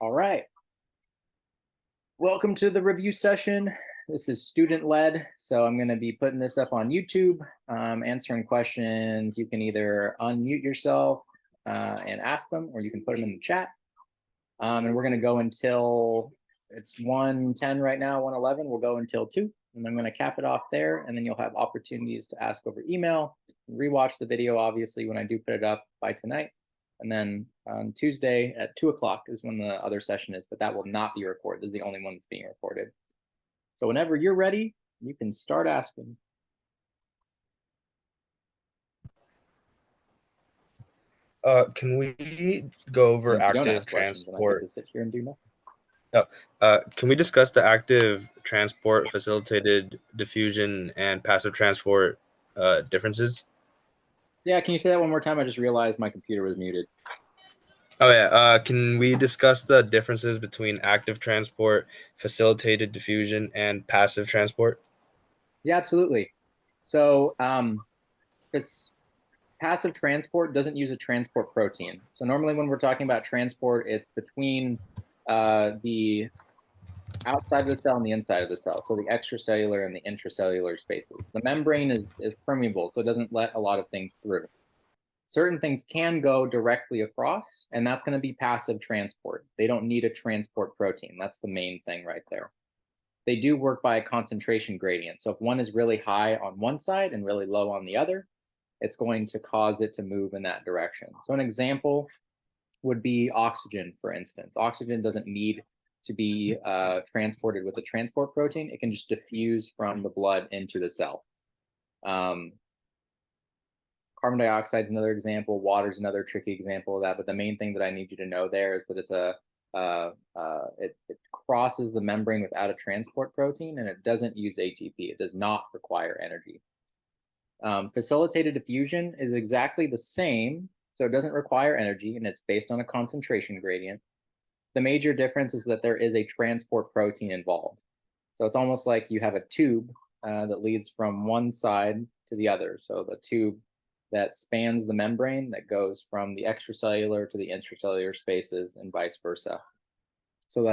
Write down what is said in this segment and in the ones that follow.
All right. Welcome to the review session. This is student-led, so I'm going to be putting this up on YouTube, answering questions. You can either unmute yourself and ask them, or you can put them in the chat. And we're going to go until it's 1:10 right now, 1:11. We'll go until 2, and I'm going to cap it off there, and then you'll have opportunities to ask over email, rewatch the video, obviously, when I do put it up by tonight. And then on Tuesday at 2 o'clock is when the other session is, but that will not be recorded. This is the only one that's being recorded. So whenever you're ready, you can start asking. Can we go over active transport? I get to sit here and do nothing. Can we discuss the active transport, facilitated diffusion, and passive transport differences? Yeah, can you say that one more time? I just realized my computer was muted. Oh yeah. Can we discuss the differences between active transport, facilitated diffusion, and passive transport? Yeah, absolutely. So it's passive transport doesn't use a transport protein. So normally when we're talking about transport, it's between the outside of the cell and the inside of the cell. So the extracellular and the intracellular spaces. The membrane is permeable, so it doesn't let a lot of things through. Certain things can go directly across, and that's going to be passive transport. They don't need a transport protein. That's the main thing right there. They do work by a concentration gradient. So if one is really high on one side and really low on the other, it's going to cause it to move in that direction. So an example would be oxygen, for instance. Oxygen doesn't need to be transported with a transport protein. It can just diffuse from the blood into the cell. Carbon dioxide is another example. Water is another tricky example of that. But the main thing that I need you to know there is that it's it crosses the membrane without a transport protein, and it doesn't use ATP. It does not require energy. Facilitated diffusion is exactly the same, so it doesn't require energy, and it's based on a concentration gradient. The major difference is that there is a transport protein involved. So it's almost like you have a tube that leads from one side to the other. So the tube that spans the membrane that goes from the extracellular to the intracellular spaces and vice versa. So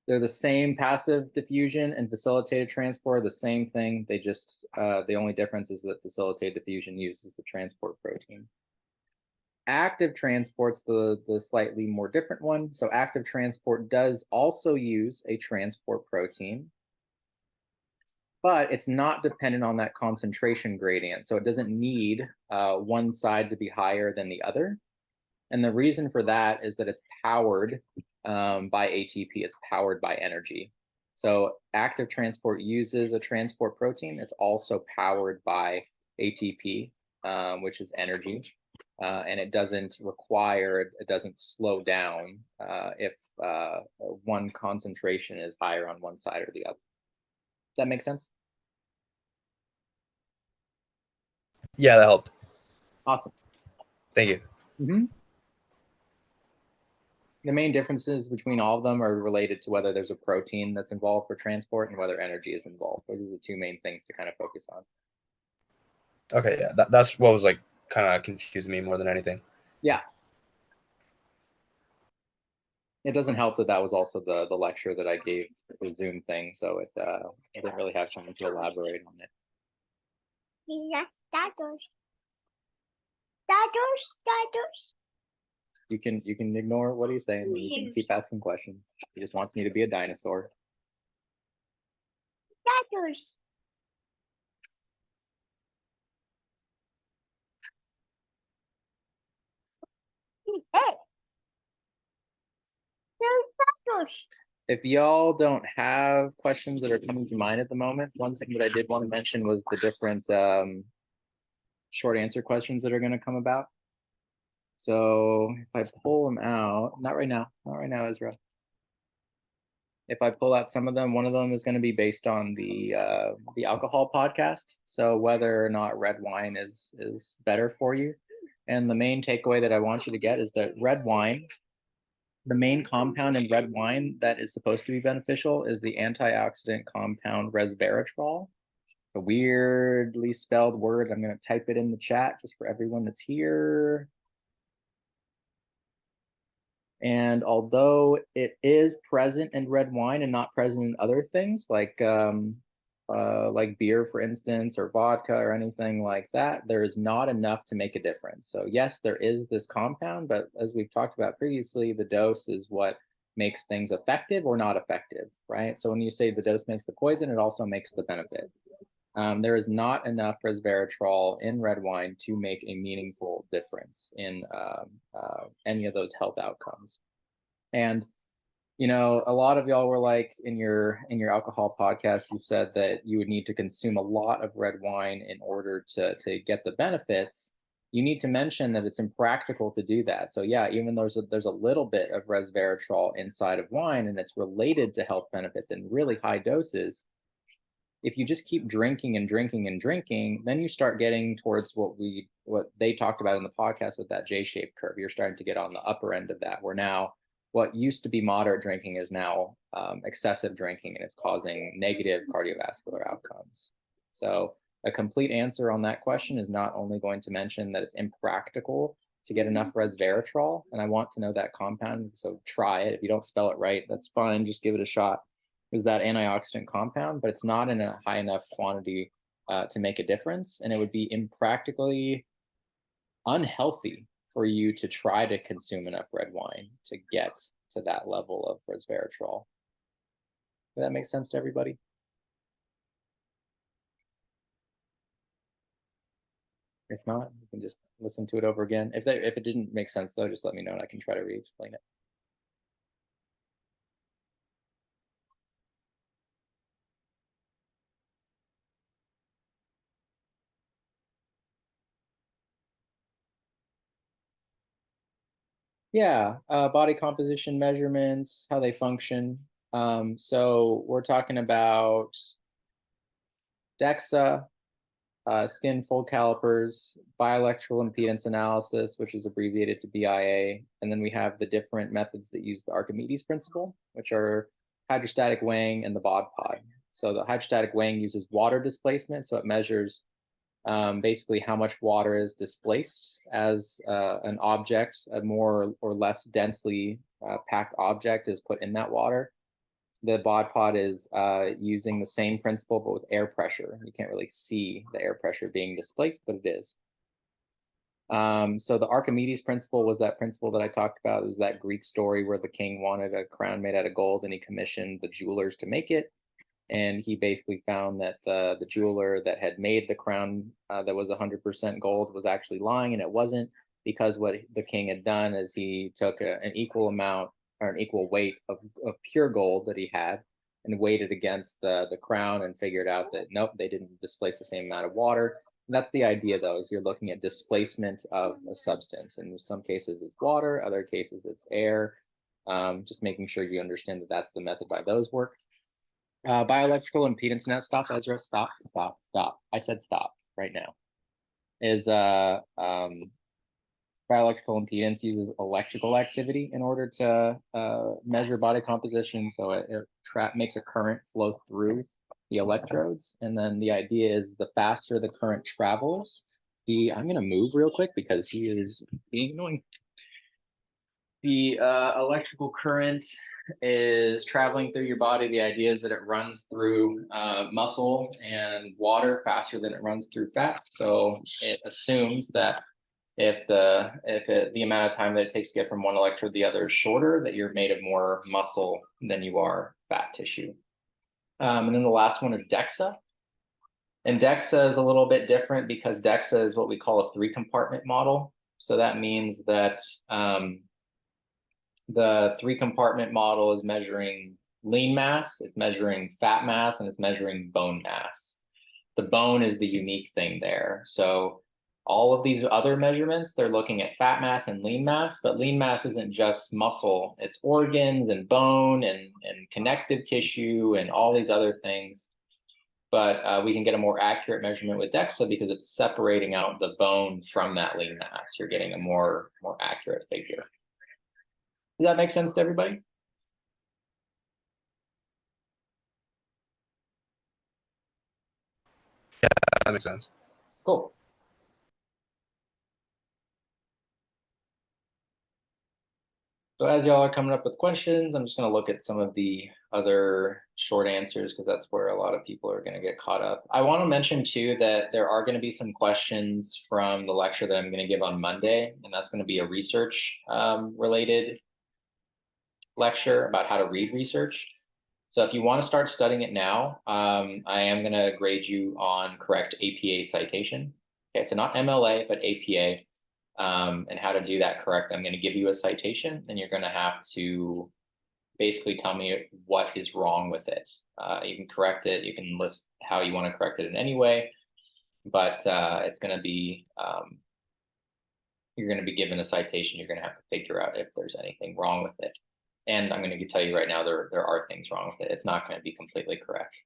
they're the same. Passive diffusion and facilitated transport are the same thing. They just, the only difference is that facilitated diffusion uses the transport protein. Active transport's the slightly more different one. So active transport does also use a transport protein, but it's not dependent on that concentration gradient. So it doesn't need one side to be higher than the other. And the reason for that is that it's powered by ATP. It's powered by energy. So active transport uses a transport protein. It's also powered by ATP, which is energy. And it doesn't require, it doesn't slow down if one concentration is higher on one side or the other. Does that make sense? Yeah, that helped. Awesome. Thank you. The main differences between all of them are related to whether there's a protein that's involved for transport and whether energy is involved. Those are the two main things to kind of focus on. Okay, yeah, that's what was like kind of confusing me more than anything. Yeah. It doesn't help that that was also the lecture that I gave, the Zoom thing, so I didn't really have time to elaborate on it. You can ignore what he's saying. You can keep asking questions. He just wants me to be a dinosaur. If y'all don't have questions that are coming to mind at the moment, one thing that I did want to mention was the different short answer questions that are going to come about. So if I pull them out, not right now, Ezra. If I pull out some of them, one of them is going to be based on the alcohol podcast. So whether or not red wine is better for you. And the main takeaway that I want you to get is that red wine, the main compound in red wine that is supposed to be beneficial is the antioxidant compound resveratrol. A weirdly spelled word. I'm going to type it in the chat just for everyone that's here. And although it is present in red wine and not present in other things like beer, for instance, or vodka or anything like that, there is not enough to make a difference. So yes, there is this compound, but as we've talked about previously, the dose is what makes things effective or not effective, right? So when you say the dose makes the poison, it also makes the benefit. There is not enough resveratrol in red wine to make a meaningful difference in any of those health outcomes. And a lot of y'all were like in your alcohol podcast, you said that you would need to consume a lot of red wine in order to get the benefits. You need to mention that it's impractical to do that. So yeah, even though there's a little bit of resveratrol inside of wine and it's related to health benefits in really high doses, if you just keep drinking and drinking and drinking, then you start getting towards what they talked about in the podcast with that J-shaped curve. You're starting to get on the upper end of that, where now what used to be moderate drinking is now excessive drinking, and it's causing negative cardiovascular outcomes. So a complete answer on that question is not only going to mention that it's impractical to get enough resveratrol, and I want to know that compound, so try it. If you don't spell it right, that's fine. Just give it a shot. Is that antioxidant compound, but it's not in a high enough quantity to make a difference. And it would be impractically unhealthy for you to try to consume enough red wine to get to that level of resveratrol. Does that make sense to everybody? If not, you can just listen to it over again. If it didn't make sense though, just let me know and I can try to re-explain it. Yeah, body composition measurements, how they function. So we're talking about DEXA, skin fold calipers, bioelectrical impedance analysis, which is abbreviated to BIA. And then we have the different methods that use the Archimedes principle, which are hydrostatic weighing and the BOD pod. So the hydrostatic weighing uses water displacement. So it measures basically how much water is displaced as an object, a more or less densely packed object is put in that water. The BOD pod is using the same principle, but with air pressure. You can't really see the air pressure being displaced, but it is. So the Archimedes principle was that principle that I talked about. It was that Greek story where the king wanted a crown made out of gold and he commissioned the jewelers to make it. And he basically found that the jeweler that had made the crown that was 100% gold was actually lying, and it wasn't, because what the king had done is he took an equal amount or an equal weight of pure gold that he had and weighed it against the crown and figured out that nope, they didn't displace the same amount of water. And that's the idea, though, is you're looking at displacement of a substance. And in some cases it's water, other cases it's air. Just making sure you understand that that's the method by those work. Bioelectrical impedance. Now stop, Ezra. Stop. I said stop right now. Is bioelectrical impedance uses electrical activity in order to measure body composition. So it makes a current flow through the electrodes. And then the idea is the faster the current travels, I'm going to move real quick because he is being annoying. The electrical current is traveling through your body. The idea is that it runs through muscle and water faster than it runs through fat. So it assumes that if the amount of time that it takes to get from one electrode to the other is shorter, that you're made of more muscle than you are fat tissue. And then the last one is DEXA. And DEXA is a little bit different because DEXA is what we call a 3-compartment model. So that means that the 3-compartment model is measuring lean mass, it's measuring fat mass, and it's measuring bone mass. The bone is the unique thing there. So all of these other measurements, they're looking at fat mass and lean mass, but lean mass isn't just muscle, it's organs and bone and connective tissue and all these other things. But we can get a more accurate measurement with DEXA because it's separating out the bone from that lean mass. You're getting a more accurate figure. Does that make sense to everybody? Yeah, that makes sense. Cool. So as y'all are coming up with questions, I'm just going to look at some of the other short answers because that's where a lot of people are going to get caught up. I want to mention too that there are going to be some questions from the lecture that I'm going to give on Monday, and that's going to be a research related lecture about how to read research. So if you want to start studying it now, I am going to grade you on correct APA citation. Okay, so not MLA, but APA, and how to do that correct. I'm going to give you a citation, and you're going to have to basically tell me what is wrong with it. You can correct it. You can list how you want to correct it in any way, but it's going to be you're going to be given a citation. You're going to have to figure out if there's anything wrong with it. And I'm going to tell you right now, there are things wrong with it. It's not going to be completely correct.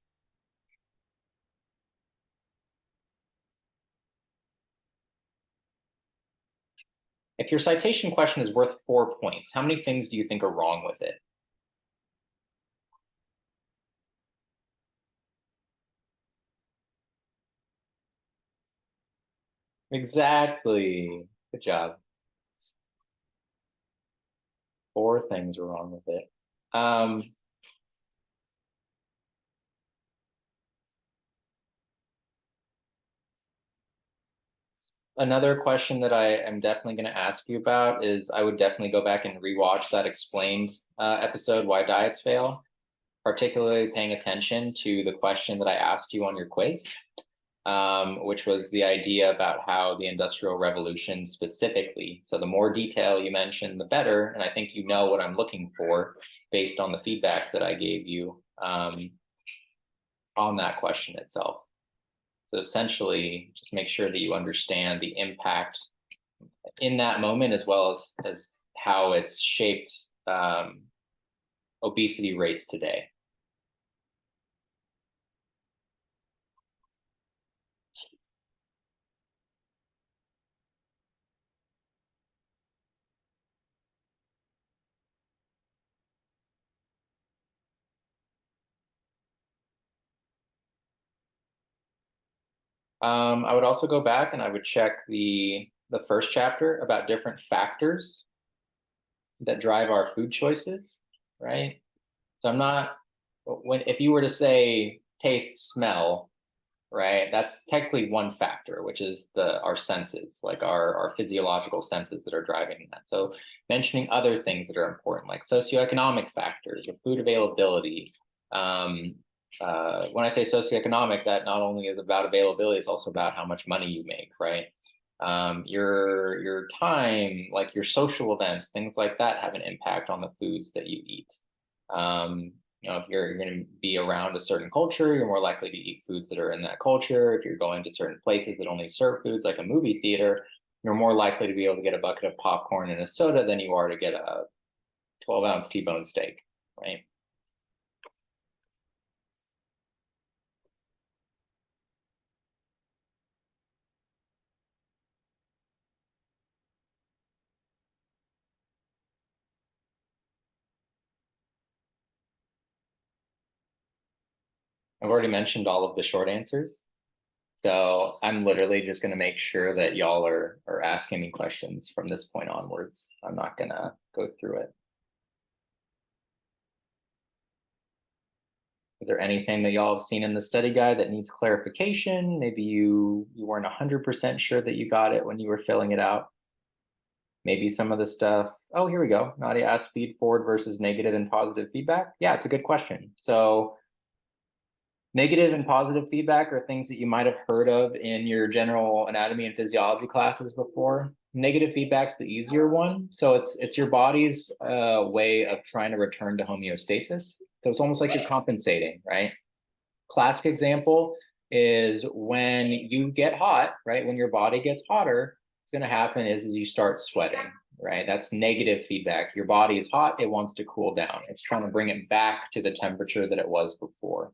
If your citation question is worth 4 points, how many things do you think are wrong with it? Exactly. Good job. 4 things are wrong with it. Another question that I am definitely going to ask you about is I would definitely go back and rewatch that explained episode, Why Diets Fail, particularly paying attention to the question that I asked you on your quiz, which was the idea about how the Industrial Revolution specifically, so the more detail you mention, the better. And I think you know what I'm looking for based on the feedback that I gave you on that question itself. So essentially, just make sure that you understand the impact in that moment, as well as how it's shaped obesity rates today. I would also go back and I would check the first chapter about different factors that drive our food choices, right? So I'm not if you were to say taste, smell, right? That's technically one factor, which is our senses, like our physiological senses that are driving that. So mentioning other things that are important, like socioeconomic factors or food availability. When I say socioeconomic, that not only is about availability, it's also about how much money you make, right? Your time, like your social events, things like that have an impact on the foods that you eat. If you're going to be around a certain culture, you're more likely to eat foods that are in that culture. If you're going to certain places that only serve foods, like a movie theater, you're more likely to be able to get a bucket of popcorn and a soda than you are to get a 12-ounce T-bone steak, right? I've already mentioned all of the short answers. So I'm literally just going to make sure that y'all are asking me questions from this point onwards. I'm not going to go through it. Is there anything that y'all have seen in the study guide that needs clarification? Maybe you weren't 100% sure that you got it when you were filling it out. Maybe some of the stuff. Oh, here we go. Nadia asked feed forward versus negative and positive feedback. Yeah, it's a good question. So negative and positive feedback are things that you might have heard of in your general anatomy and physiology classes before. Negative feedback's the easier one. So it's your body's way of trying to return to homeostasis. So it's almost like you're compensating, right? Classic example is when you get hot, right? When your body gets hotter, what's going to happen is you start sweating, right? That's negative feedback. Your body is hot, it wants to cool down. It's trying to bring it back to the temperature that it was before.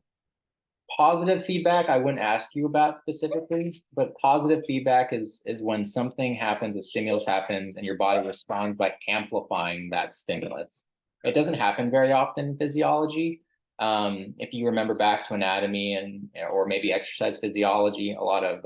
Positive feedback, I wouldn't ask you about specifically, but positive feedback is when something happens, a stimulus happens, and your body responds by amplifying that stimulus. It doesn't happen very often in physiology. If you remember back to anatomy or maybe exercise physiology, a lot of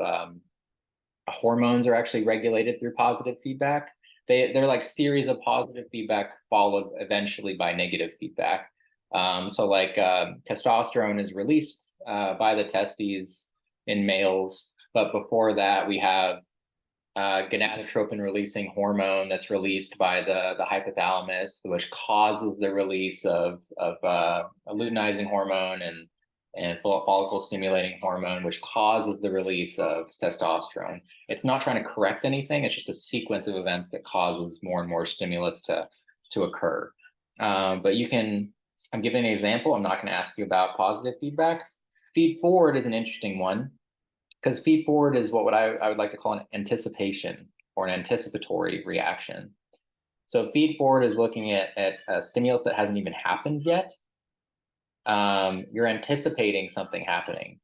hormones are actually regulated through positive feedback. they're like series of positive feedback followed eventually by negative feedback. So like testosterone is released by the testes in males, but before that we have gonadotropin releasing hormone that's released by the hypothalamus, which causes the release of luteinizing hormone and follicle stimulating hormone, which causes the release of testosterone. It's not trying to correct anything. It's just a sequence of events that causes more and more stimulants to occur. But you can, I'm giving an example. I'm not going to ask you about positive feedback. Feed forward is an interesting one because feed forward is what I would like to call an anticipation or an anticipatory reaction. So feed forward is looking at a stimulus that hasn't even happened yet. You're anticipating something happening.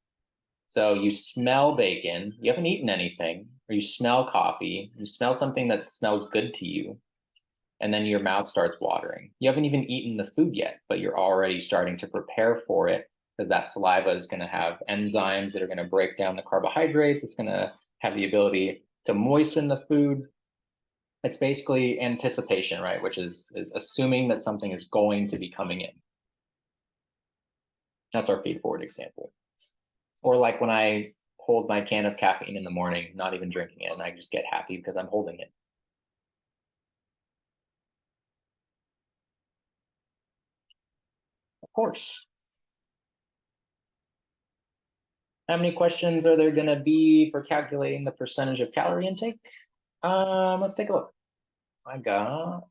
So you smell bacon, you haven't eaten anything, or you smell coffee, you smell something that smells good to you, and then your mouth starts watering. You haven't even eaten the food yet, but you're already starting to prepare for it because that saliva is going to have enzymes that are going to break down the carbohydrates. It's going to have the ability to moisten the food. It's basically anticipation, right? Which is assuming that something is going to be coming in. That's our feed forward example. Or like when I hold my can of caffeine in the morning, not even drinking it, and I just get happy because I'm holding it. Of course. How many questions are there going to be for calculating the percentage of calorie intake? Let's take a look. I got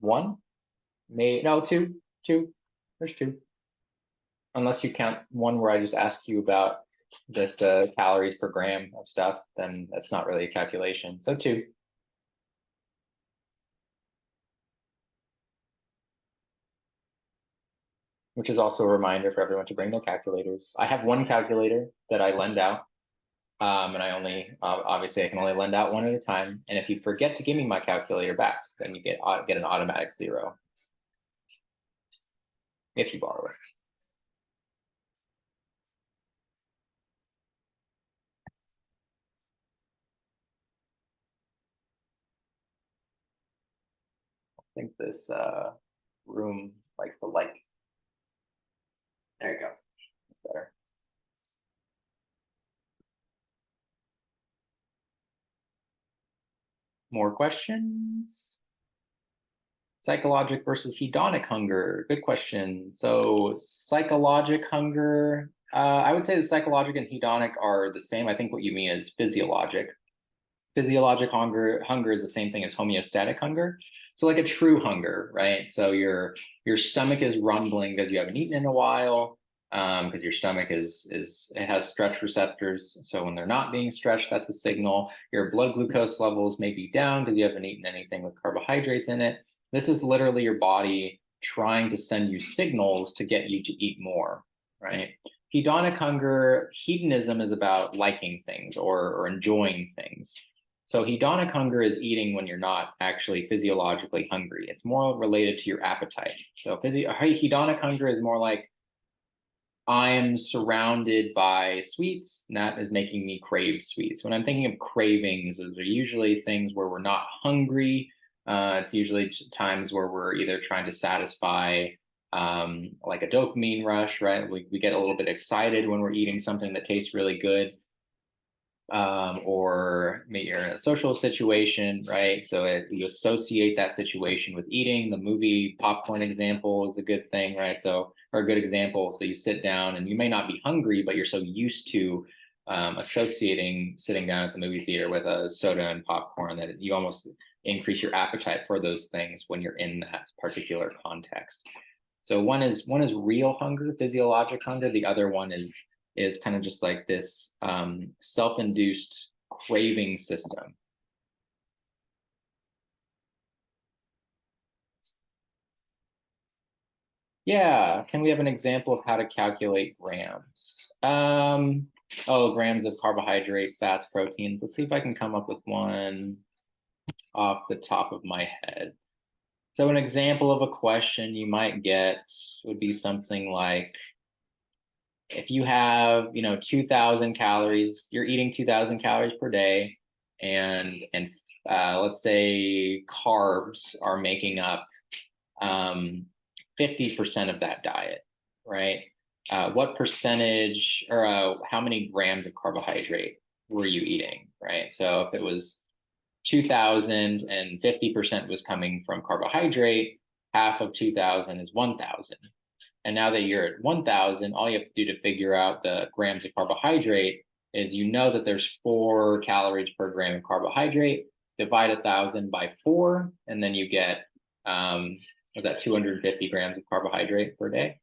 one, maybe no, two. There's two. Unless you count one where I just ask you about just the calories per gram of stuff, then that's not really a calculation. So two. Which is also a reminder for everyone to bring their calculators. I have one calculator that I lend out, and I only obviously I can only lend out one at a time. And if you forget to give me my calculator back, then you get an automatic 0 if you borrow it. I think this room likes the light. There you go. That's better. More questions? Psychologic versus hedonic hunger. Good question. So psychologic hunger, I would say the psychologic and hedonic are the same. I think what you mean is physiologic. Physiologic hunger is the same thing as homeostatic hunger. So like a true hunger, right? So your stomach is rumbling because you haven't eaten in a while, because your stomach it has stretch receptors. So when they're not being stretched, that's a signal. Your blood glucose levels may be down because you haven't eaten anything with carbohydrates in it. This is literally your body trying to send you signals to get you to eat more, right? Hedonic hunger, hedonism is about liking things or enjoying things. So hedonic hunger is eating when you're not actually physiologically hungry. It's more related to your appetite. So hedonic hunger is more like I am surrounded by sweets, and that is making me crave sweets. When I'm thinking of cravings, those are usually things where we're not hungry. It's usually times where we're either trying to satisfy like a dopamine rush, right? We get a little bit excited when we're eating something that tastes really good. Or maybe you're in a social situation, right? So you associate that situation with eating. The movie popcorn example is a good thing, right? So, or a good example. So you sit down and you may not be hungry, but you're so used to associating sitting down at the movie theater with a soda and popcorn that you almost increase your appetite for those things when you're in that particular context. So one is real hunger, physiologic hunger. The other one is kind of just like this self-induced craving system. Yeah, can we have an example of how to calculate grams? Oh, grams of carbohydrate, fats, proteins. Let's see if I can come up with one. off the top of my head. So an example of a question you might get would be something like, if you have, 2,000 calories, you're eating 2,000 calories per day, and let's say carbs are making up 50% of that diet, right? What percentage or how many grams of carbohydrate were you eating, right? So if it was 2,000 and 50% was coming from carbohydrate, half of 2,000 is 1,000. And now that you're at 1,000, all you have to do to figure out the grams of carbohydrate is that there's 4 calories per gram of carbohydrate. Divide 1,000 by 4, and then you get was that 250 grams of carbohydrate per day?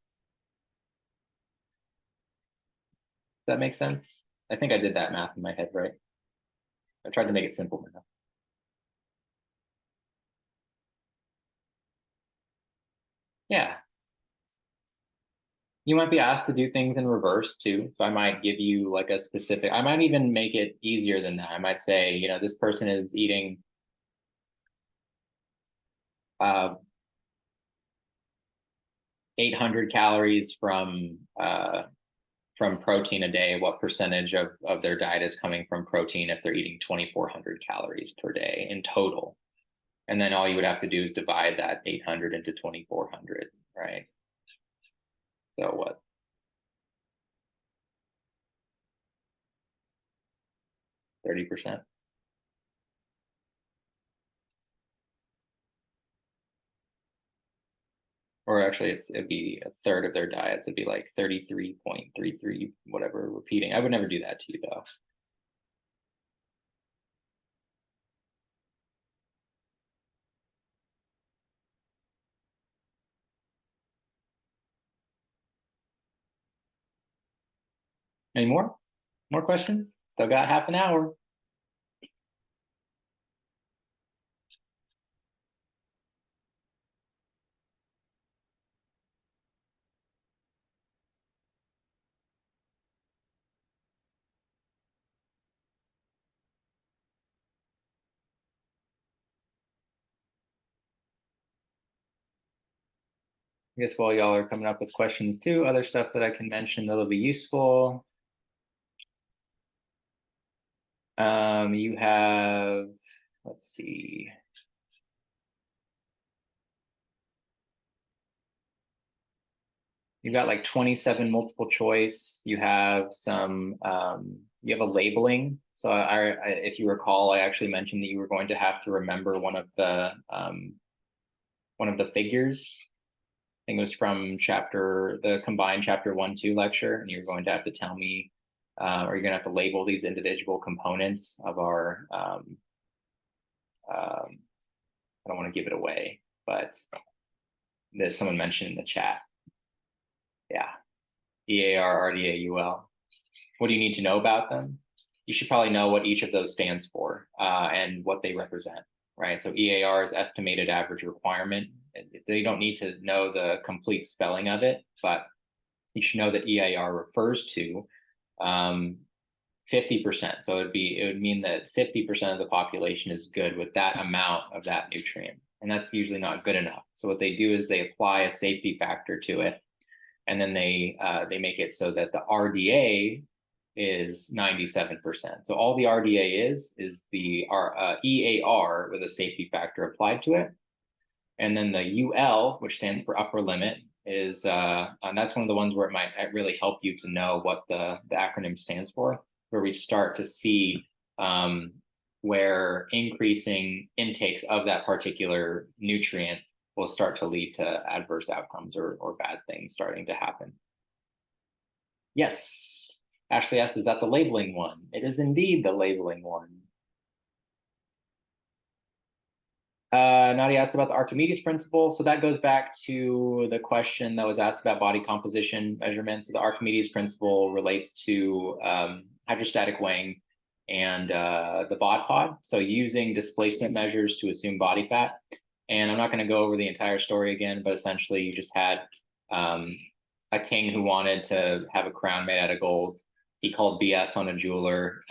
Does that make sense? I think I did that math in my head, right? I tried to make it simple enough. Yeah. You might be asked to do things in reverse too. So I might give you like a specific, I might even make it easier than that. I might say, this person is eating 800 calories from protein a day. What percentage of their diet is coming from protein if they're eating 2,400 calories per day in total? And then all you would have to do is divide that 800 into 2,400, right? So what? 30%? Or actually, it'd be a third of their diets. It'd be like 33.33, whatever, repeating. I would never do that to you, though. Any more? More questions? Still got half an hour. I guess while y'all are coming up with questions too, other stuff that I can mention that'll be useful. You have, let's see. You've got like 27 multiple choice. You have you have a labeling. So if you recall, I actually mentioned that you were going to have to remember one of the figures. I think it was from the combined chapter 1-2 lecture, and you're going to have to tell me, or you're going to have to label these individual components of our. I don't want to give it away, but there's someone mentioned in the chat. Yeah, EAR, RDA, UL. What do you need to know about them? You should probably know what each of those stands for and what they represent, right? So EAR is estimated average requirement. They don't need to know the complete spelling of it, but you should know that EAR refers to 50%. So it would mean that 50% of the population is good with that amount of that nutrient, and that's usually not good enough. So what they do is they apply a safety factor to it, and then they make it so that the RDA is 97%. So all the RDA is the EAR with a safety factor applied to it. And then the UL, which stands for upper limit, is and that's one of the ones where it might really help you to know what the acronym stands for, where we start to see where increasing intakes of that particular nutrient will start to lead to adverse outcomes or bad things starting to happen. Yes. Ashley asked, is that the labeling one? It is indeed the labeling one. Nadia asked about the Archimedes principle. So that goes back to the question that was asked about body composition measurements. So the Archimedes principle relates to hydrostatic weighing and the bod pod. So using displacement measures to assume body fat. And I'm not going to go over the entire story again, but essentially you just had a king who wanted to have a crown made out of gold. He called BS on a jeweler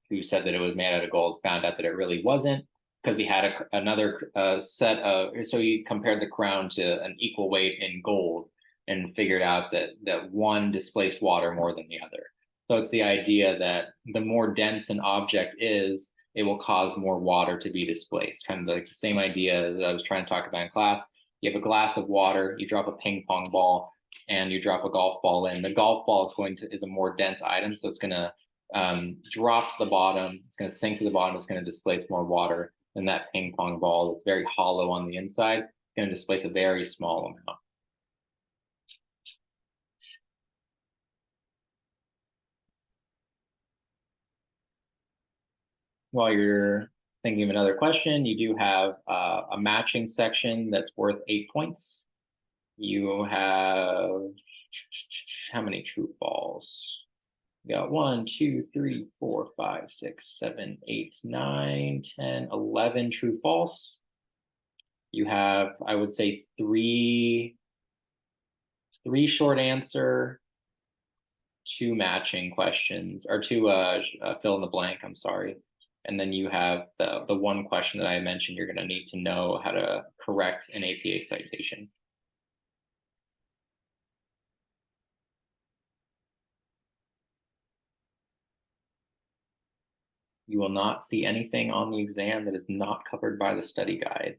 who said that it was made out of gold, found out that it really wasn't. because he had another set of, so he compared the crown to an equal weight in gold and figured out that one displaced water more than the other. So it's the idea that the more dense an object is, it will cause more water to be displaced. Kind of like the same idea as I was trying to talk about in class. You have a glass of water, you drop a ping pong ball, and you drop a golf ball in. The golf ball is a more dense item, so it's going to drop to the bottom. It's going to sink to the bottom. It's going to displace more water than that ping pong ball that's very hollow on the inside. It's going to displace a very small amount. While you're thinking of another question, you do have a matching section that's worth 8 points. You have how many true false? You got 1, 2, 3, 4, 5, 6, 7, 8, 9, 10, 11 true false. You have, I would say, three short answer, 2 matching questions, or 2 fill in the blank, I'm sorry. And then you have the one question that I mentioned you're going to need to know how to correct an APA citation. You will not see anything on the exam that is not covered by the study guide.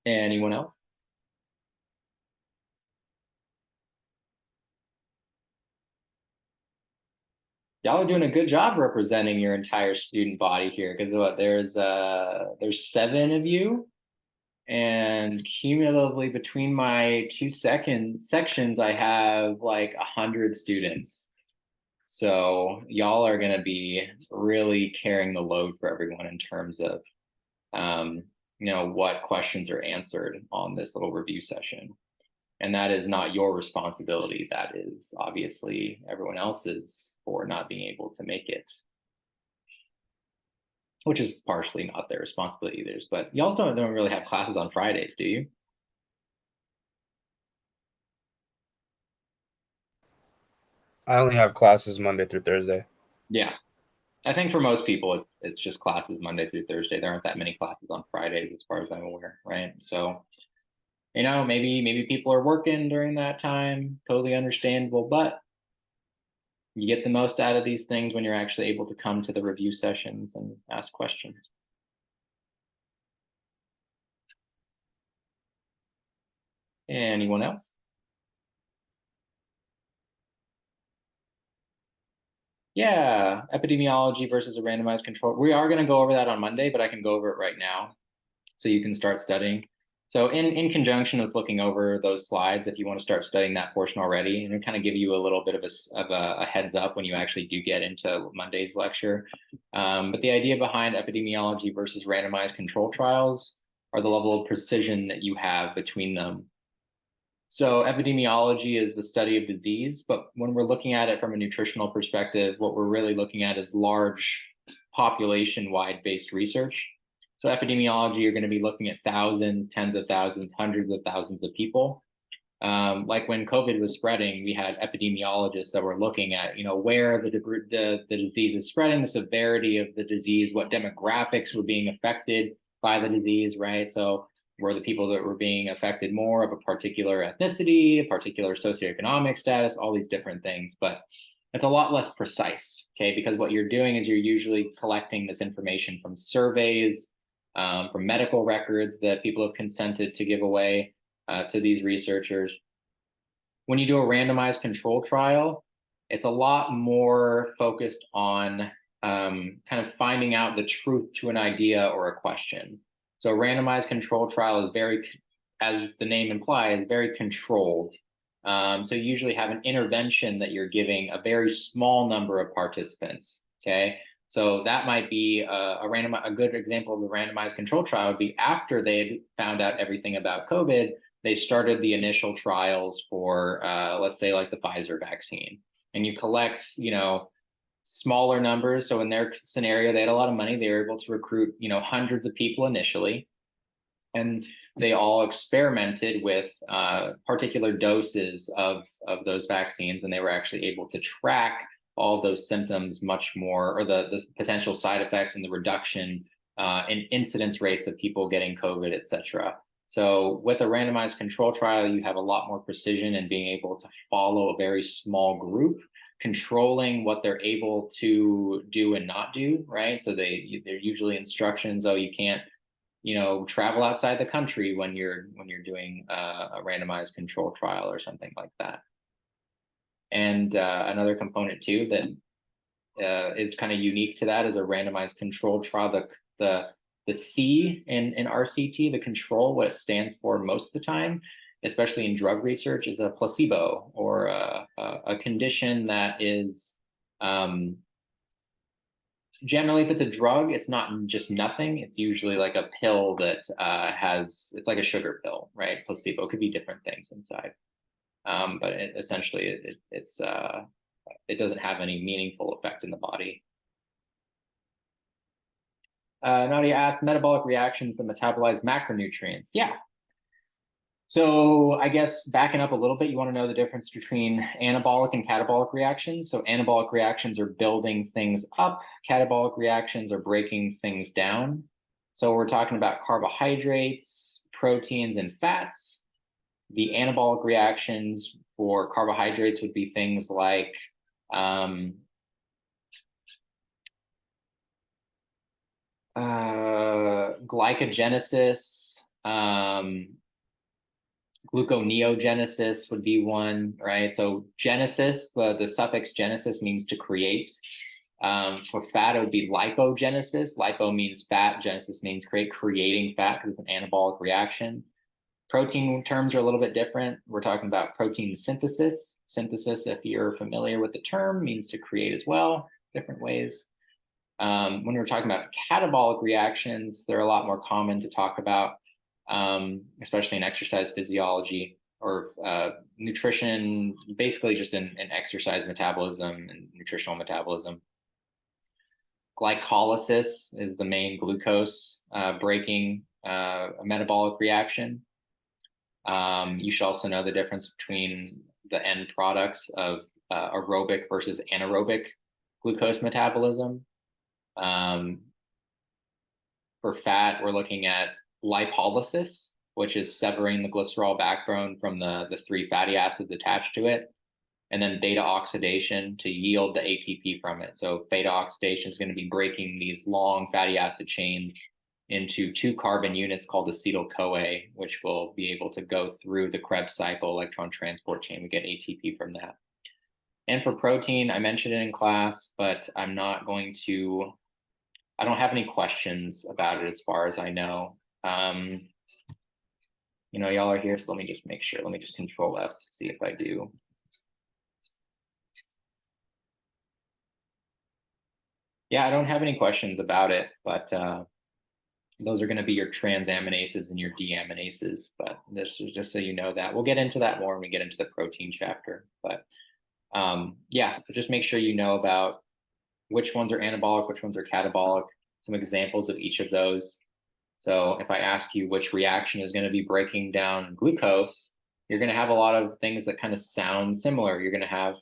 Anyone else? Y'all are doing a good job representing your entire student body here, because what, there's 7 of you, and cumulatively between my 2 sections, I have like 100 students. So y'all are going to be really carrying the load for everyone in terms of, what questions are answered on this little review session. And that is not your responsibility. That is obviously everyone else's for not being able to make it, which is partially not their responsibility either. But y'all don't really have classes on Fridays, do you? I only have classes Monday through Thursday. Yeah. I think for most people, it's just classes Monday through Thursday. There aren't that many classes on Fridays, as far as I'm aware, right? So, maybe people are working during that time. Totally understandable, but you get the most out of these things when you're actually able to come to the review sessions and ask questions. Anyone else? Yeah, epidemiology versus a randomized control. We are going to go over that on Monday, but I can go over it right now so you can start studying. So in conjunction with looking over those slides, if you want to start studying that portion already, and it kind of give you a little bit of a heads up when you actually do get into Monday's lecture. But the idea behind epidemiology versus randomized control trials are the level of precision that you have between them. So epidemiology is the study of disease, but when we're looking at it from a nutritional perspective, what we're really looking at is large population-wide based research. So epidemiology, you're going to be looking at thousands, tens of thousands, hundreds of thousands of people. Like when COVID was spreading, we had epidemiologists that were looking at, where the disease is spreading, the severity of the disease, what demographics were being affected by the disease, right? So were the people that were being affected more of a particular ethnicity, a particular socioeconomic status, all these different things. But it's a lot less precise, okay? Because what you're doing is you're usually collecting this information from surveys, from medical records that people have consented to give away to these researchers. When you do a randomized control trial, it's a lot more focused on kind of finding out the truth to an idea or a question. So a randomized control trial is very, as the name implies, very controlled. So you usually have an intervention that you're giving a very small number of participants, okay? So that might be a good example of the randomized control trial would be after they had found out everything about COVID, they started the initial trials for, let's say, like the Pfizer vaccine. And you collect, smaller numbers. So in their scenario, they had a lot of money. They were able to recruit, hundreds of people initially. And they all experimented with particular doses of those vaccines, and they were actually able to track all those symptoms much more, or the potential side effects and the reduction in incidence rates of people getting COVID, et cetera. So with a randomized control trial, you have a lot more precision in being able to follow a very small group, controlling what they're able to do and not do, right? So they're usually instructions, oh, you can't, travel outside the country when you're doing a randomized control trial or something like that. And another component too that is kind of unique to that is a randomized control trial. The C in RCT, the control, what it stands for most of the time, especially in drug research, is a placebo, or a condition that is generally, if it's a drug, it's not just nothing. It's usually like a pill that it's like a sugar pill, right? Placebo could be different things inside, but essentially it doesn't have any meaningful effect in the body. Nadia asked, metabolic reactions that metabolize macronutrients. Yeah. So I guess backing up a little bit, you want to know the difference between anabolic and catabolic reactions. So anabolic reactions are building things up. Catabolic reactions are breaking things down. So we're talking about carbohydrates, proteins, and fats. The anabolic reactions for carbohydrates would be things like glycogenesis, gluconeogenesis would be one, right? So genesis, the suffix genesis means to create. For fat, it would be lipogenesis. Lipo means fat, genesis means creating fat, because it's an anabolic reaction. Protein terms are a little bit different. We're talking about protein synthesis. Synthesis, if you're familiar with the term, means to create as well, different ways. When we're talking about catabolic reactions, they're a lot more common to talk about, especially in exercise physiology or nutrition, basically just in exercise metabolism and nutritional metabolism. Glycolysis is the main glucose breaking metabolic reaction. You should also know the difference between the end products of aerobic versus anaerobic glucose metabolism. For fat, we're looking at lipolysis, which is severing the glycerol backbone from the three fatty acids attached to it, and then beta oxidation to yield the ATP from it. So beta oxidation is going to be breaking these long fatty acid chains into 2 carbon units called acetyl-CoA, which will be able to go through the Krebs cycle electron transport chain. We get ATP from that. And for protein, I mentioned it in class, but I don't have any questions about it as far as I know. Y'all are here, so let me just make sure. Let me just control F to see if I do. Yeah, I don't have any questions about it, but those are going to be your transaminases and your deaminases. But this is just so you know that. We'll get into that more when we get into the protein chapter. But yeah, so just make sure you know about which ones are anabolic, which ones are catabolic, some examples of each of those. So if I ask you which reaction is going to be breaking down glucose, you're going to have a lot of things that kind of sound similar. You're going to have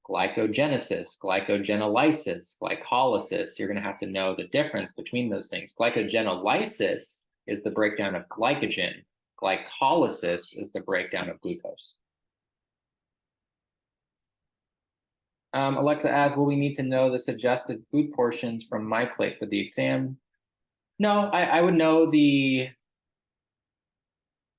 glycogenesis, glycogenolysis, glycolysis. You're going to have to know the difference between those things. Glycogenolysis is the breakdown of glycogen. Glycolysis is the breakdown of glucose. Alexa asked, will we need to know the suggested food portions from my plate for the exam? No, I would know the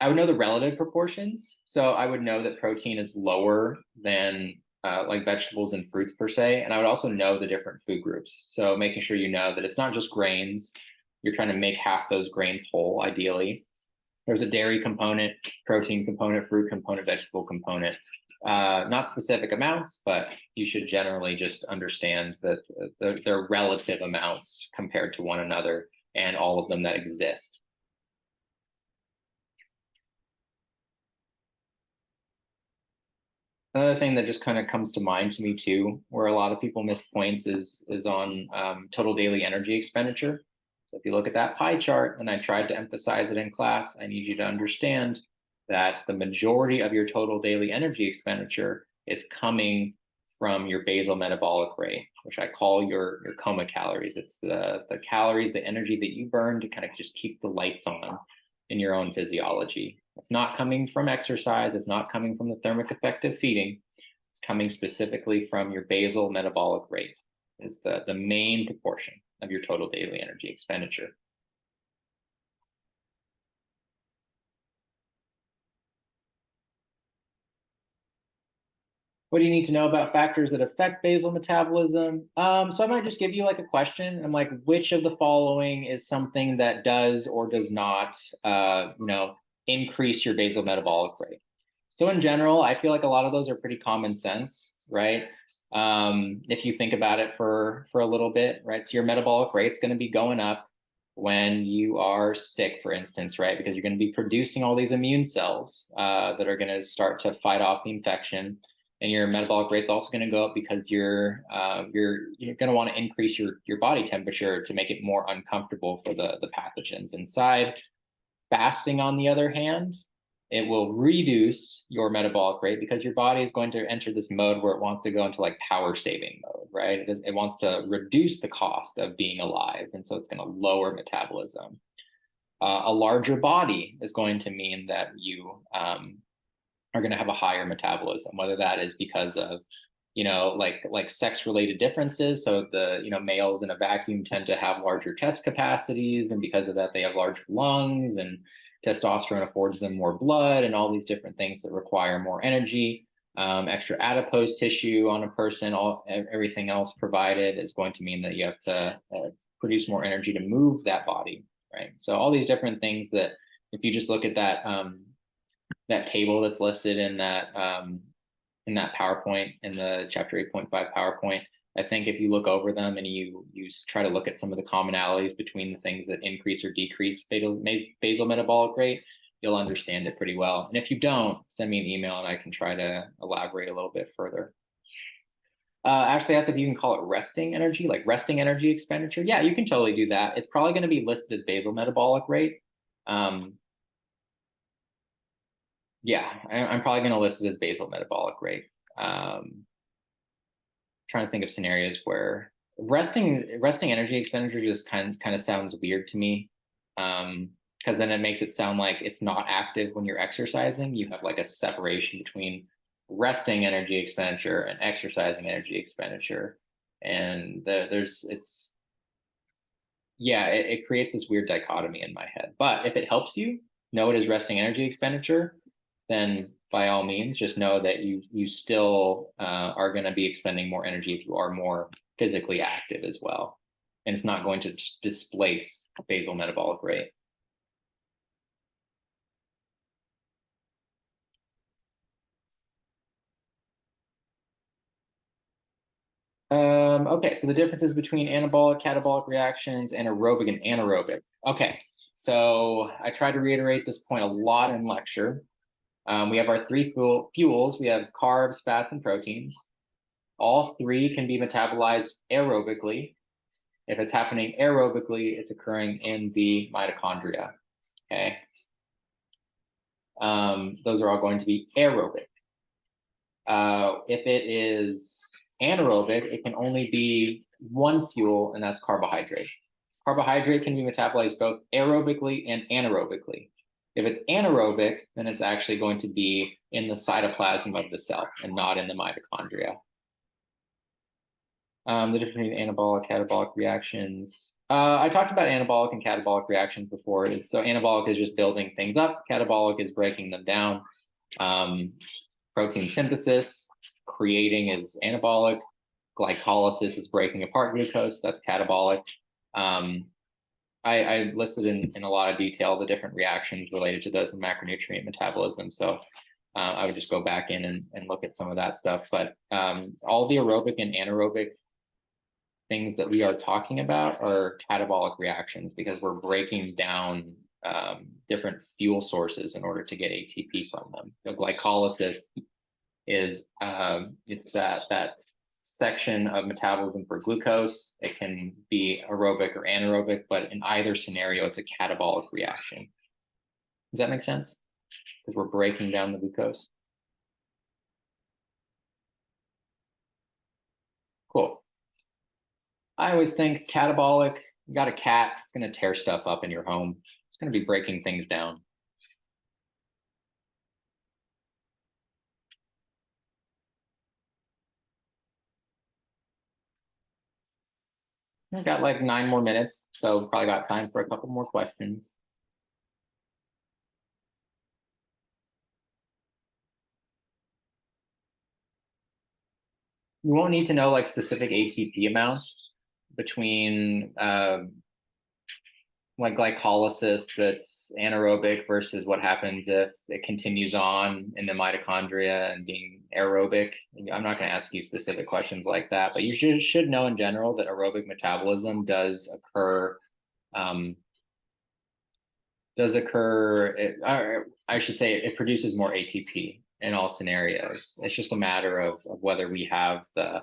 relative proportions. So I would know that protein is lower than like vegetables and fruits per se. And I would also know the different food groups. So making sure you know that it's not just grains. You're trying to make half those grains whole, ideally. There's a dairy component, protein component, fruit component, vegetable component. Not specific amounts, but you should generally just understand that they're relative amounts compared to one another and all of them that exist. Another thing that just kind of comes to mind to me too, where a lot of people miss points is on total daily energy expenditure. So if you look at that pie chart, and I tried to emphasize it in class, I need you to understand that the majority of your total daily energy expenditure is coming from your basal metabolic rate, which I call your coma calories. It's the calories, the energy that you burn to kind of just keep the lights on in your own physiology. It's not coming from exercise. It's not coming from the thermic effect of feeding. It's coming specifically from your basal metabolic rate. Is the main proportion of your total daily energy expenditure. What do you need to know about factors that affect basal metabolism? So I might just give you like a question. I'm like, which of the following is something that does or does not, increase your basal metabolic rate? So in general, I feel like a lot of those are pretty common sense, right? If you think about it for a little bit, right? So your metabolic rate's going to be going up when you are sick, for instance, right? Because you're going to be producing all these immune cells that are going to start to fight off the infection, and your metabolic rate's also going to go up because you're going to want to increase your body temperature to make it more uncomfortable for the pathogens inside. Fasting, on the other hand, it will reduce your metabolic rate because your body is going to enter this mode where it wants to go into like power saving mode, right? It wants to reduce the cost of being alive, and so it's going to lower metabolism. A larger body is going to mean that you are going to have a higher metabolism, whether that is because of like sex related differences. So the males in a vacuum tend to have larger chest capacities, and because of that they have larger lungs, and testosterone affords them more blood, and all these different things that require more energy. Extra adipose tissue on a person, everything else provided is going to mean that you have to produce more energy to move that body, right? So all these different things that, if you just look at that table that's listed in that PowerPoint, in the chapter 8.5 PowerPoint, I think if you look over them and you try to look at some of the commonalities between the things that increase or decrease basal metabolic rate, you'll understand it pretty well. And if you don't, send me an email and I can try to elaborate a little bit further. Actually, I think you can call it resting energy, like resting energy expenditure. Yeah, you can totally do that. It's probably going to be listed as basal metabolic rate. Yeah, I'm probably going to list it as basal metabolic rate. Trying to think of scenarios where resting energy expenditure just kind of sounds weird to me, because then it makes it sound like it's not active when you're exercising. You have like a separation between resting energy expenditure and exercising energy expenditure, and it creates this weird dichotomy in my head. But if it helps you know it is resting energy expenditure, then by all means, just know that you still are going to be expending more energy if you are more physically active as well. And it's not going to just displace basal metabolic rate. Okay, so the differences between anabolic, catabolic reactions, and aerobic and anaerobic. Okay, so I try to reiterate this point a lot in lecture. We have our three fuels. We have carbs, fats, and proteins. All three can be metabolized aerobically. If it's happening aerobically, it's occurring in the mitochondria. Okay. Those are all going to be aerobic. If it is anaerobic, it can only be one fuel, and that's carbohydrate. Carbohydrate can be metabolized both aerobically and anaerobically. If it's anaerobic, then it's actually going to be in the cytoplasm of the cell and not in the mitochondria. The difference between anabolic, catabolic reactions. I talked about anabolic and catabolic reactions before. So anabolic is just building things up. Catabolic is breaking them down. Protein synthesis, creating is anabolic. Glycolysis is breaking apart glucose. That's catabolic. I listed in a lot of detail the different reactions related to those in macronutrient metabolism. So I would just go back in and look at some of that stuff. But all the aerobic and anaerobic things that we are talking about are catabolic reactions, because we're breaking down different fuel sources in order to get ATP from them. So glycolysis is it's that section of metabolism for glucose. It can be aerobic or anaerobic, but in either scenario, it's a catabolic reaction. Does that make sense? Because we're breaking down the glucose. Cool. I always think catabolic, you got a cat, it's going to tear stuff up in your home. It's going to be breaking things down. I've got like 9 more minutes, so probably got time for a couple more questions. You won't need to know like specific ATP amounts between like glycolysis that's anaerobic versus what happens if it continues on in the mitochondria and being aerobic. I'm not going to ask you specific questions like that, but you should know in general that aerobic metabolism does occur. I should say it produces more ATP in all scenarios. It's just a matter of whether we have the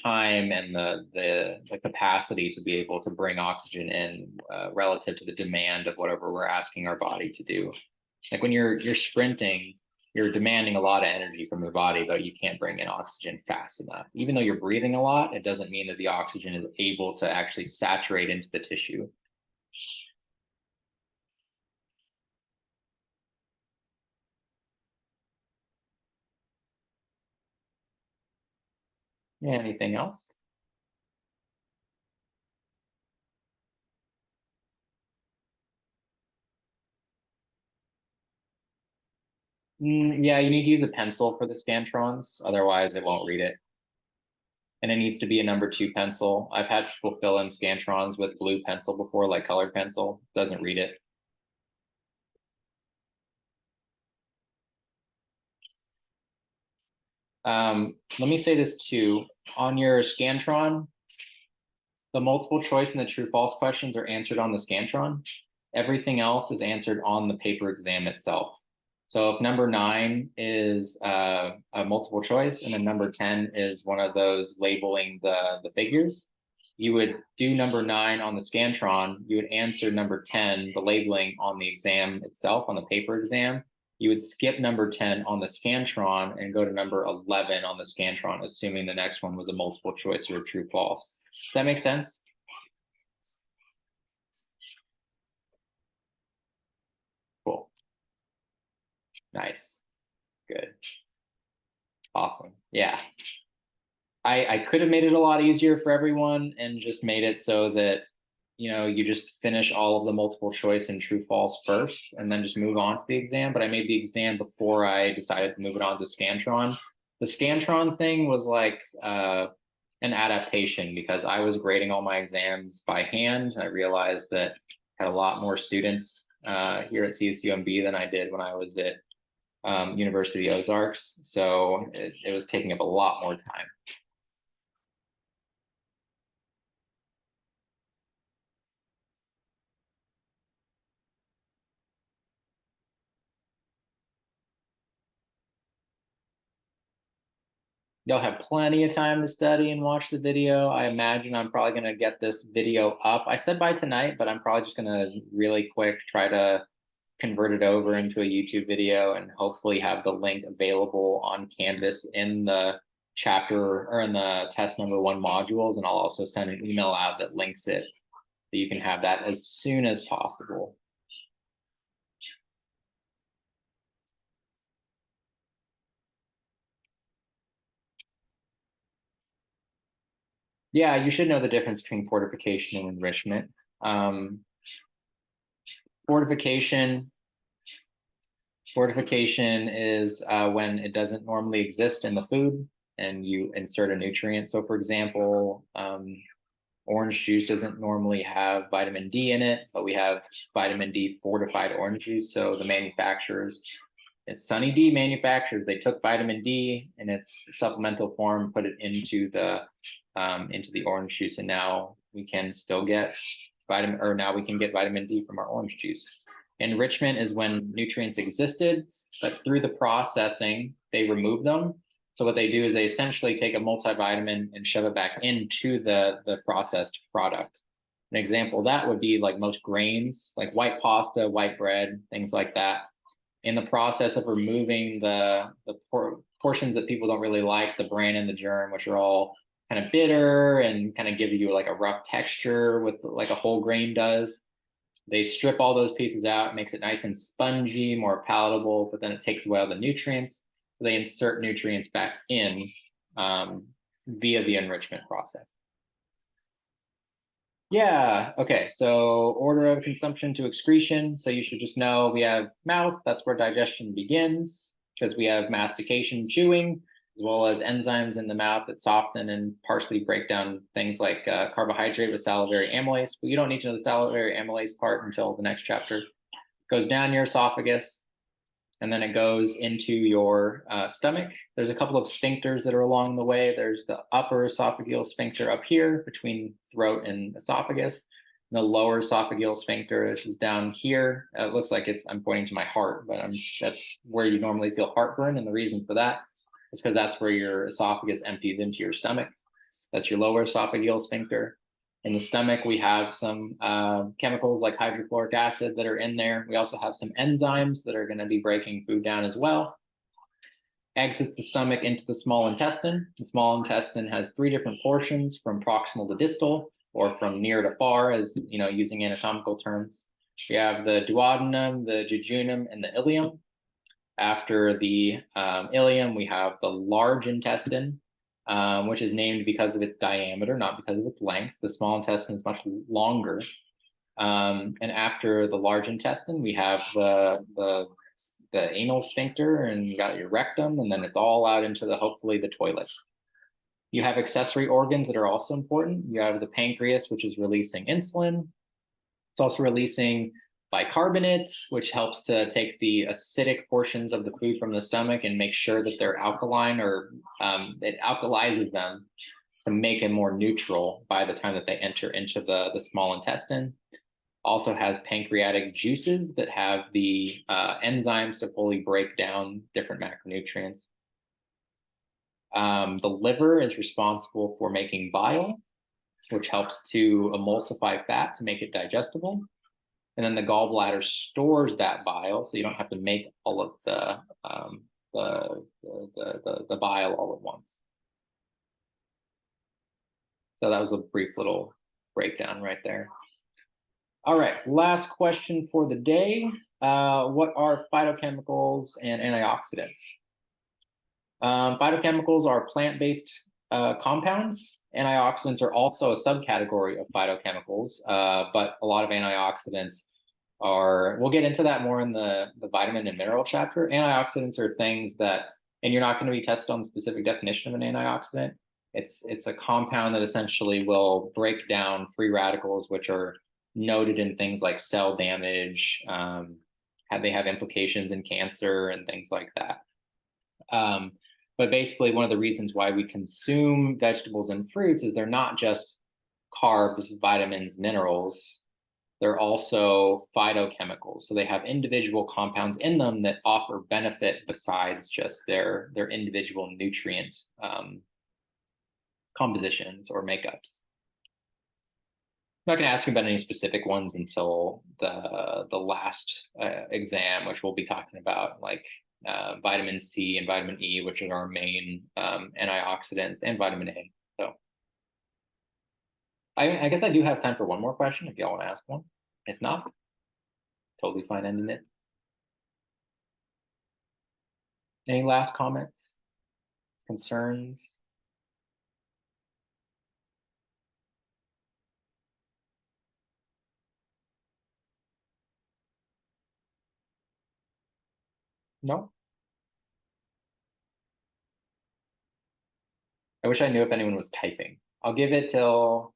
time and the capacity to be able to bring oxygen in relative to the demand of whatever we're asking our body to do. Like when you're sprinting, you're demanding a lot of energy from your body, but you can't bring in oxygen fast enough. Even though you're breathing a lot, it doesn't mean that the oxygen is able to actually saturate into the tissue. Yeah, anything else? Yeah, you need to use a pencil for the scantrons, otherwise it won't read it. And it needs to be a number 2 pencil. I've had people fill in scantrons with blue pencil before, like colored pencil, doesn't read it. Let me say this too. On your scantron, the multiple choice and the true false questions are answered on the scantron. Everything else is answered on the paper exam itself. So if number 9 is a multiple choice and then number 10 is one of those labeling the figures, you would do number 9 on the Scantron, you would answer number 10, the labeling on the exam itself, on the paper exam. You would skip number 10 on the Scantron and go to number 11 on the Scantron, assuming the next one was a multiple choice or a true false. Does that make sense? Cool. Nice. Good. Awesome. Yeah. I could have made it a lot easier for everyone and just made it so that, you just finish all of the multiple choice and true false first and then just move on to the exam. But I made the exam before I decided to move it on to Scantron. The Scantron thing was like an adaptation because I was grading all my exams by hand. I realized that I had a lot more students here at CSUMB than I did when I was at University Ozarks. So it was taking up a lot more time. You'll have plenty of time to study and watch the video. I imagine I'm probably going to get this video up. I said by tonight, but I'm probably just going to really quick try to convert it over into a YouTube video and hopefully have the link available on Canvas in the chapter or in the test number 1 modules. And I'll also send an email out that links it so you can have that as soon as possible. Yeah, you should know the difference between fortification and enrichment. Fortification is when it doesn't normally exist in the food and you insert a nutrient. So for example, orange juice doesn't normally have vitamin D in it, but we have vitamin D fortified orange juice. So the manufacturers, it's Sunny D manufacturers, they took vitamin D in its supplemental form, put it into the orange juice, and now we can still get vitamin D from our orange juice. Enrichment is when nutrients existed, but through the processing, they remove them So what they do is they essentially take a multivitamin and shove it back into the processed product. An example of that would be like most grains, like white pasta, white bread, things like that. In the process of removing the portions that people don't really like, the bran and the germ, which are all kind of bitter and kind of give you like a rough texture with like a whole grain does. They strip all those pieces out, makes it nice and spongy, more palatable, but then it takes away all the nutrients. So they insert nutrients back in via the enrichment process. Yeah, okay, so order of consumption to excretion. So you should just know we have mouth, that's where digestion begins, because we have mastication, chewing, as well as enzymes in the mouth that soften and partially break down things like carbohydrate with salivary amylase. But you don't need to know the salivary amylase part until the next chapter. It goes down your esophagus, and then it goes into your stomach. There's a couple of sphincters that are along the way. There's the upper esophageal sphincter up here between throat and esophagus. And the lower esophageal sphincter, which is down here. It looks like I'm pointing to my heart, but that's where you normally feel heartburn. And the reason for that is because that's where your esophagus empties into your stomach. That's your lower esophageal sphincter. In the stomach, we have some chemicals like hydrochloric acid that are in there. We also have some enzymes that are going to be breaking food down as well. Exits the stomach into the small intestine. The small intestine has 3 different portions, from proximal to distal, or from near to far, as you know, using anatomical terms. We have the duodenum, the jejunum, and the ileum. After the ileum, we have the large intestine, which is named because of its diameter, not because of its length. The small intestine is much longer. And after the large intestine, we have the anal sphincter, and you got your rectum, and then it's all out into hopefully the toilet. You have accessory organs that are also important. You have the pancreas, which is releasing insulin. It's also releasing bicarbonate, which helps to take the acidic portions of the food from the stomach and make sure that they're alkaline, or it alkalizes them to make it more neutral by the time that they enter into the small intestine. Also has pancreatic juices that have the enzymes to fully break down different macronutrients. The liver is responsible for making bile, which helps to emulsify fat to make it digestible. And then the gallbladder stores that bile, so you don't have to make all of the bile all at once. So that was a brief little breakdown right there. All right, last question for the day. What are phytochemicals and antioxidants? Phytochemicals are plant-based compounds. Antioxidants are also a subcategory of phytochemicals, but a lot of antioxidants are, we'll get into that more in the vitamin and mineral chapter. Antioxidants are things that, and you're not going to be tested on the specific definition of an antioxidant. It's a compound that essentially will break down free radicals, which are noted in things like cell damage, they have implications in cancer and things like that. But basically, one of the reasons why we consume vegetables and fruits is they're not just carbs, vitamins, minerals. They're also phytochemicals. So they have individual compounds in them that offer benefit besides just their individual nutrient compositions or makeups. I'm not going to ask you about any specific ones until the last exam, which we'll be talking about, like vitamin C and vitamin E, which are our main antioxidants, and vitamin A. So I guess I do have time for one more question if y'all want to ask one. If not, totally fine ending it. Any last comments, concerns? No? I wish I knew if anyone was typing. I'll give it till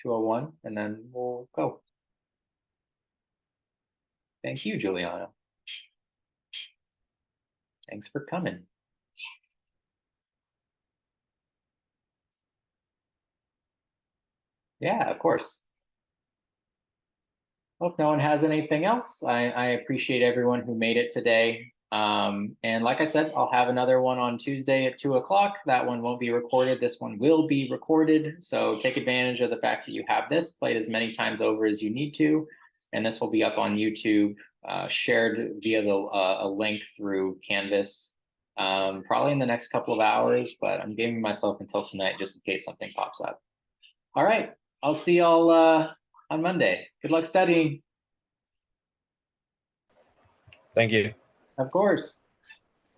2:01 and then we'll go. Thank you, Juliana. Thanks for coming. Yeah, of course. Well, if no one has anything else, I appreciate everyone who made it today. And like I said, I'll have another one on Tuesday at 2 o'clock. That one won't be recorded. This one will be recorded. So take advantage of the fact that you have this, play it as many times over as you need to. And this will be up on YouTube, shared via a link through Canvas, probably in the next couple of hours, but I'm giving myself until tonight just in case something pops up. All right. I'll see y'all on Monday. Good luck studying. Thank you. Of course.